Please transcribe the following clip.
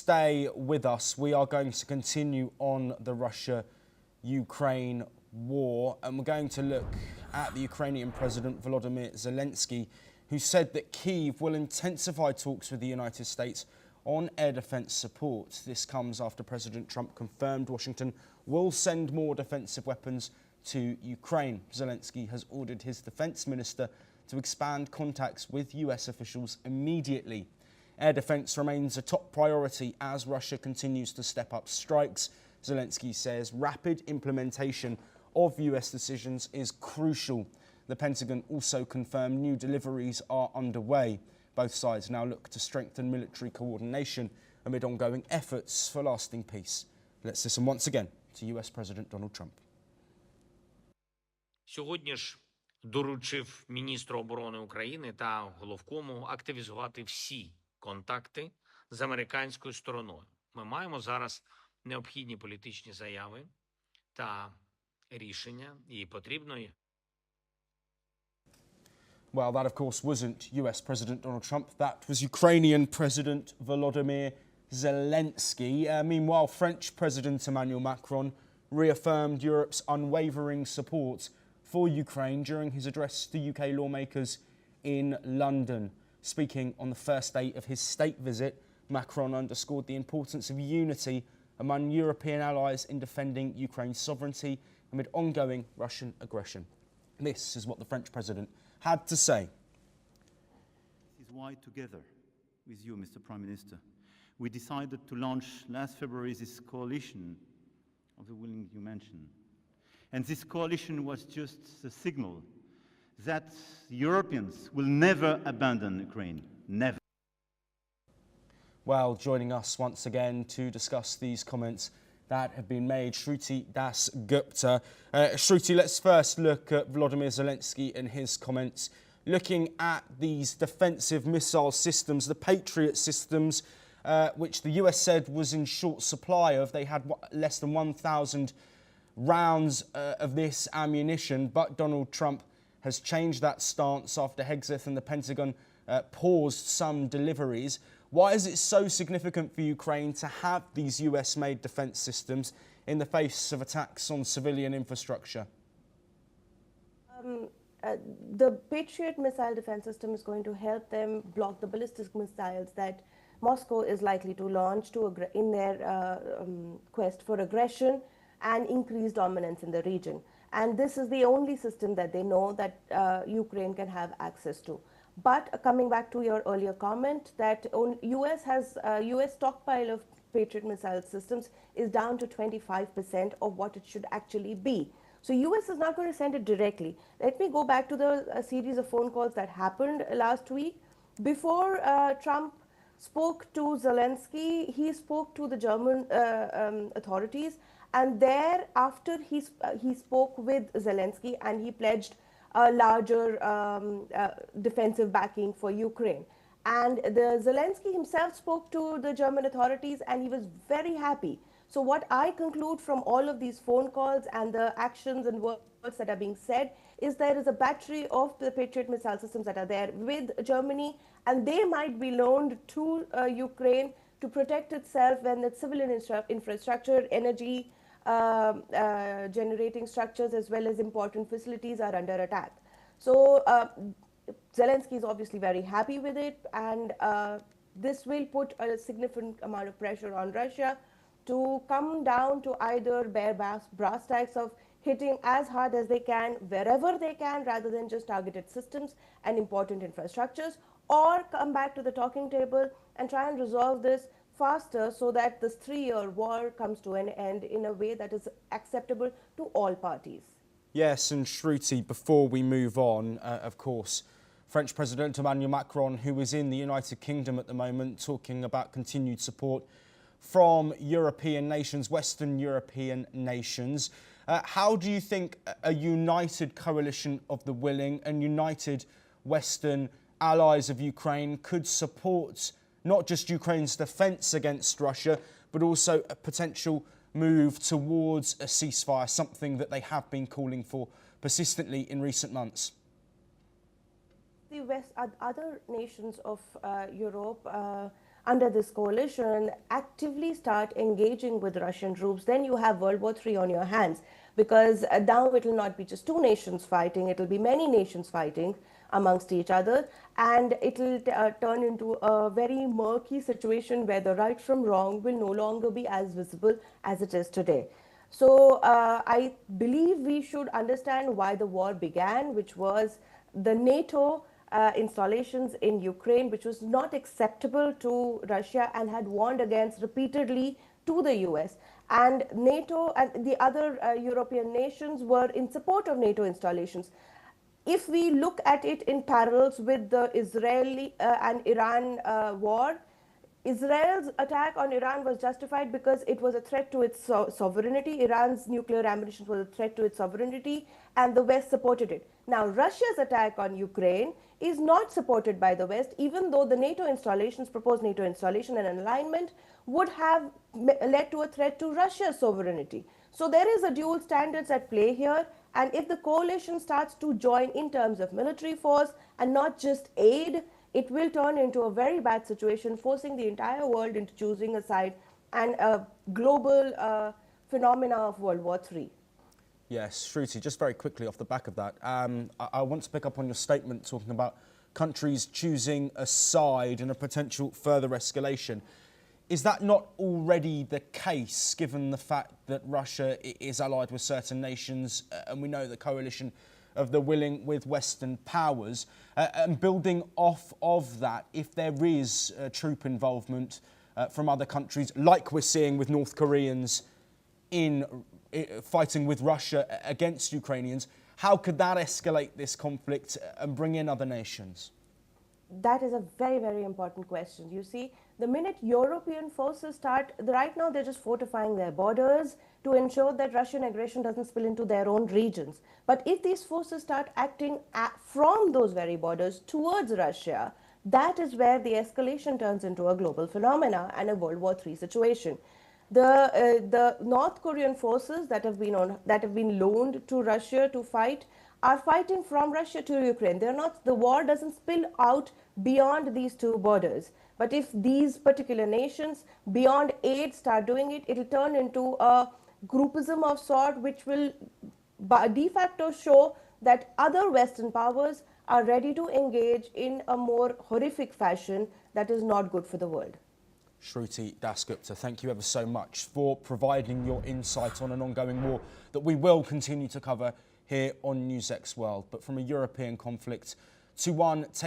stay with us. We are going to continue on the Russia-Ukraine war, and we're going to look at the Ukrainian President Volodymyr Zelensky, who said that Kyiv will intensify talks with the United States on air defence support. This comes after President Trump confirmed Washington will send more defensive weapons to Ukraine. Zelensky has ordered his defence minister to expand contacts with US officials immediately. Air defence remains a top priority as Russia continues to step up strikes. Zelensky says rapid implementation of US decisions is crucial. The Pentagon also confirmed new deliveries are underway. Both sides now look to strengthen military coordination amid ongoing efforts for lasting peace. Let's listen once again to US President Donald Trump. Сьогодні ж доручив міністру оборони України та головкому активізувати всі контакти з американською стороною. Ми маємо зараз необхідні політичні заяви та рішення, і потрібно їх. Well, that, of course, wasn't US President Donald Trump. That was Ukrainian President Volodymyr Zelensky. Meanwhile, French President Emmanuel Macron reaffirmed Europe's unwavering support for Ukraine during his address to UK lawmakers in London. Speaking on the first day of his state visit, Macron underscored the importance of unity among European allies in defending Ukraine's sovereignty amid ongoing Russian aggression. This is what the French president had to say. This is why, together with you, Mr. Prime Minister, we decided to launch last February this coalition of the willing you mentioned. And this coalition was just the signal that Europeans will never abandon Ukraine, never. Well, joining us once again to discuss these comments that have been made, Shruti Das Gupta. Shruti, let's first look at Volodymyr Zelensky and his comments, looking at these defensive missile systems, the Patriot systems, which the US said was in short supply of. They had less than 1,000 rounds of this ammunition, but Donald Trump has changed that stance after Hegseth and the Pentagon paused some deliveries. Why is it so significant for Ukraine to have these US-made defence systems in the face of attacks on civilian infrastructure? The Patriot missile defence system is going to help them block the ballistic missiles that Moscow is likely to launch in their quest for aggression and increased dominance in the region. And this is the only system that they know that Ukraine can have access to. But coming back to your earlier comment that US stockpile of Patriot missile systems is down to 25% of what it should actually be. So US is not going to send it directly. Let me go back to the series of phone calls that happened last week. Before Trump spoke to Zelensky, he spoke to the German authorities, and thereafter he spoke with Zelensky and he pledged a larger defensive backing for Ukraine. And Zelensky himself spoke to the German authorities and he was very happy. So what I conclude from all of these phone calls and the actions and words that are being said is there is a battery of the Patriot missile systems that are there with Germany, and they might be loaned to Ukraine to protect itself when its civilian infrastructure, energy, generating structures as well as important facilities are under attack. So Zelensky is obviously very happy with it, and this will put a significant amount of pressure on Russia to come down to either bare brass tacks of hitting as hard as they can wherever they can rather than just targeted systems and important infrastructures, or come back to the talking table and try and resolve this faster so that this 3-year war comes to an end in a way that is acceptable to all parties. Yes, and Shruti, before we move on, of course, French President Emmanuel Macron, who is in the United Kingdom at the moment, talking about continued support from European nations, Western European nations. How do you think a united coalition of the willing and united Western allies of Ukraine could support not just Ukraine's defence against Russia, but also a potential move towards a ceasefire, something that they have been calling for persistently in recent months? The other nations of Europe under this coalition actively start engaging with Russian troops, then you have World War III on your hands, because now it will not be just two nations fighting, it will be many nations fighting amongst each other, and it will turn into a very murky situation where the right from wrong will no longer be as visible as it is today. So I believe we should understand why the war began, which was the NATO installations in Ukraine, which was not acceptable to Russia and had warned against repeatedly to the US. And NATO and the other European nations were in support of NATO installations. If we look at it in parallels with the Israeli and Iran war, Israel's attack on Iran was justified because it was a threat to its sovereignty. Iran's nuclear ammunition was a threat to its sovereignty, and the West supported it. Now, Russia's attack on Ukraine is not supported by the West, even though the NATO installations, proposed NATO installation and alignment would have led to a threat to Russia's sovereignty. So there is a dual standards at play here, and if the coalition starts to join in terms of military force and not just aid, it will turn into a very bad situation, forcing the entire world into choosing a side, and a global phenomena of World War III. Yes, Shruti, just very quickly off the back of that, I want to pick up on your statement talking about countries choosing a side and a potential further escalation. Is that not already the case, given the fact that Russia is allied with certain nations, and we know the coalition of the willing with Western powers, and building off of that, if there is troop involvement from other countries, like we're seeing with North Koreans in fighting with Russia against Ukrainians, how could that escalate this conflict and bring in other nations? That is a very, very important question. You see, the minute European forces start, right now they're just fortifying their borders to ensure that Russian aggression doesn't spill into their own regions. But if these forces start acting from those very borders towards Russia, that is where the escalation turns into a global phenomena and a World War III situation. The North Korean forces that have been loaned to Russia to fight are fighting from Russia to Ukraine. The war doesn't spill out beyond these two borders. But if these particular nations beyond aid start doing it, it'll turn into a groupism of sort, which will de facto show that other Western powers are ready to engage in a more horrific fashion that is not good for the world. Shruti Dasgupta, thank you ever so much for providing your insight on an ongoing war that we will continue to cover here on NewsX World. But from a European conflict to one taking